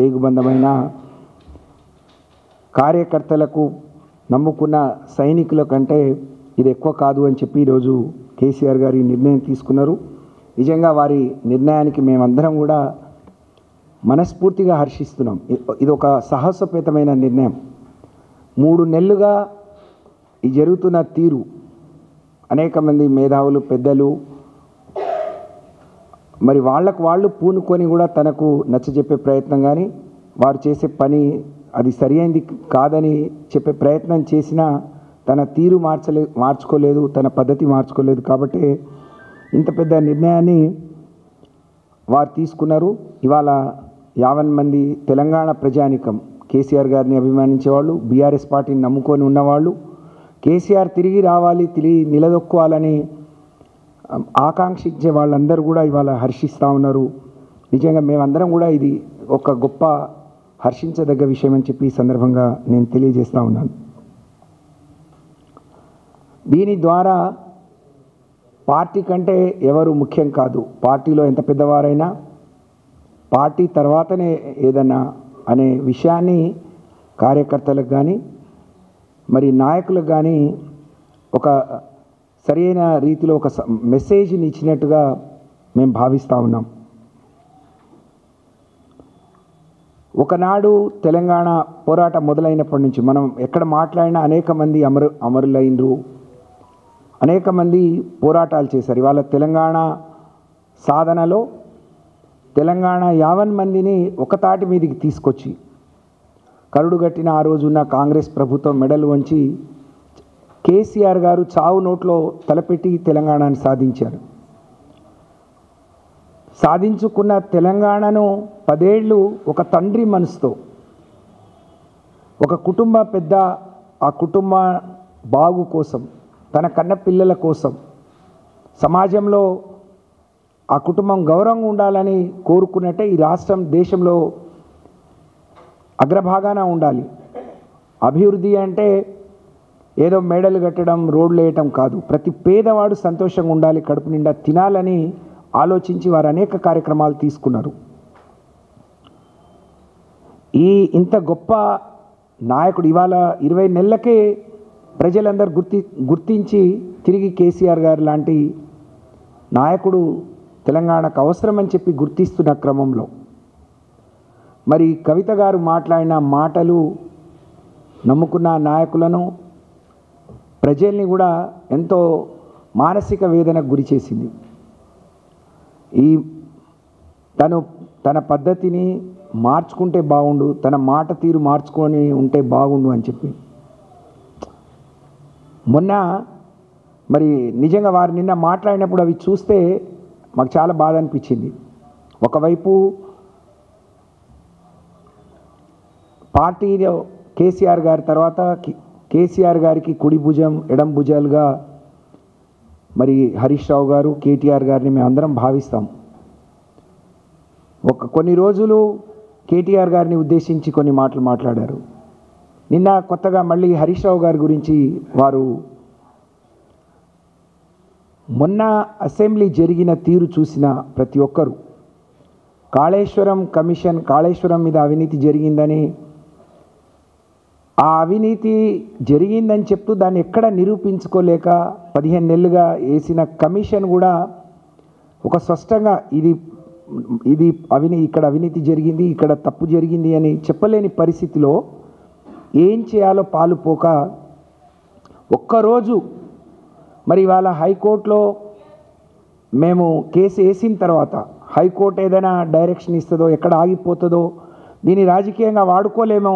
పేగుబంధమైన కార్యకర్తలకు నమ్ముకున్న సైనికుల కంటే ఇది ఎక్కువ కాదు అని చెప్పి ఈరోజు కేసీఆర్ గారి నిర్ణయం తీసుకున్నారు. నిజంగా వారి నిర్ణయానికి మేమందరం కూడా మనస్ఫూర్తిగా హర్షిస్తున్నాం. ఇది ఒక సాహసోపేతమైన నిర్ణయం. 3 నెలలుగా ఈ జరుగుతున్న తీరు అనేక మంది మేధావులు పెద్దలు మరి వాళ్ళకు వాళ్ళు పూనుకొని కూడా తనకు నచ్చజెప్పే ప్రయత్నం కానీ వారు చేసే పని అది సరైనది కాదని చెప్పే ప్రయత్నం చేసినా తన తీరు మార్చుకోలేదు, తన పద్ధతి మార్చుకోలేదు. కాబట్టి ఇంత పెద్ద నిర్ణయాన్ని వారు తీసుకున్నారు. ఇవాళ 50 మంది తెలంగాణ ప్రజానికం కేసీఆర్ గారిని అభిమానించేవాళ్ళు, బీఆర్ఎస్ పార్టీని నమ్ముకొని ఉన్నవాళ్ళు, కేసీఆర్ తిరిగి రావాలి, తిరిగి నిలదొక్కోవాలని ఆకాంక్షించే వాళ్ళందరూ కూడా ఇవాళ హర్షిస్తూ ఉన్నారు. నిజంగా మేమందరం కూడా ఇది ఒక గొప్ప హర్షించదగ్గ విషయం అని చెప్పి ఈ సందర్భంగా నేను తెలియజేస్తూ ఉన్నాను. దీని ద్వారా పార్టీ కంటే ఎవరు ముఖ్యం కాదు. పార్టీలో ఎంత పెద్దవారైనా పార్టీ తర్వాతనే ఏదన్నా అనే విషయాన్ని కార్యకర్తలకు కానీ మరి నాయకులకు కానీ ఒక సరైన రీతిలో ఒక మెసేజ్ని ఇచ్చినట్టుగా మేము భావిస్తూ ఉన్నాం. ఒకనాడు తెలంగాణ పోరాటం మొదలైనప్పటి నుంచి మనం ఎక్కడ మాట్లాడినా అనేక మంది అమరులైనరు, అనేక మంది పోరాటాలు చేశారు. ఇవాళ తెలంగాణ సాధనలో తెలంగాణ 50 మందిని ఒక తాటి మీదకి తీసుకొచ్చి కరుడుగట్టిన ఆ రోజున్న కాంగ్రెస్ ప్రభుత్వం మెడలు వంచి కేసీఆర్ గారు చావు నోట్లో తలపెట్టి తెలంగాణను సాధించారు. సాధించుకున్న తెలంగాణను 10 ఏళ్ళు ఒక తండ్రి మనసుతో ఒక కుటుంబ పెద్ద ఆ కుటుంబ బాగు కోసం, తన కన్న పిల్లల కోసం, సమాజంలో ఆ కుటుంబం గౌరవంగా ఉండాలని కోరుకున్నట్టే ఈ రాష్ట్రం దేశంలో అగ్రభాగాన ఉండాలి. అభివృద్ధి అంటే ఏదో మేడలు కట్టడం, రోడ్లు వేయటం కాదు. ప్రతి పేదవాడు సంతోషంగా ఉండాలి, కడుపు నిండా తినాలని ఆలోచించి వారు అనేక కార్యక్రమాలు తీసుకున్నారు. ఇంత గొప్ప నాయకుడు ఇవాళ 20 నెలలకే ప్రజలందరూ గుర్తించి తిరిగి కేసీఆర్ గారు లాంటి నాయకుడు తెలంగాణకు అవసరమని చెప్పి గుర్తిస్తున్న క్రమంలో మరి కవిత గారు మాట్లాడిన మాటలు నమ్ముకున్న నాయకులను, ప్రజల్ని కూడా ఎంతో మానసిక వేదనకు గురి చేసింది. తన పద్ధతిని మార్చుకుంటే బాగుండు, తన మాట తీరు మార్చుకొని ఉంటే బాగుండు అని చెప్పి మొన్న మరి నిజంగా వారు నిన్న మాట్లాడినప్పుడు అవి చూస్తే మాకు చాలా బాధ అనిపించింది. ఒకవైపు పార్టీలో కేసీఆర్ గారి తర్వాత కేసీఆర్ గారికి కుడి భుజం ఎడం భుజాలుగా మరి హరీష్ రావు గారు, కేటీఆర్ గారిని మేము అందరం భావిస్తాం. కొన్ని రోజులు కేటీఆర్ గారిని ఉద్దేశించి కొన్ని మాటలు మాట్లాడారు. నిన్న కొత్తగా మళ్ళీ హరీష్ రావు గారి గురించి వారు మొన్న అసెంబ్లీ జరిగిన తీరు చూసిన ప్రతి ఒక్కరూ కాళేశ్వరం కమిషన్, కాళేశ్వరం మీద అవినీతి జరిగిందని, ఆ అవినీతి జరిగిందని చెప్తూ దాన్ని ఎక్కడ నిరూపించుకోలేక 15 నెలలుగా వేసిన కమిషన్ కూడా ఒక స్పష్టంగా ఇది ఇక్కడ అవినీతి జరిగింది, ఇక్కడ తప్పు జరిగింది అని చెప్పలేని పరిస్థితిలో ఏం చేయాలో పాలుపోక ఒక్కరోజు మరి ఇవాళ హైకోర్టులో మేము కేసు వేసిన తర్వాత హైకోర్టు ఏదైనా డైరెక్షన్ ఇస్తుందో, ఎక్కడ ఆగిపోతుందో, దీన్ని రాజకీయంగా వాడుకోలేమో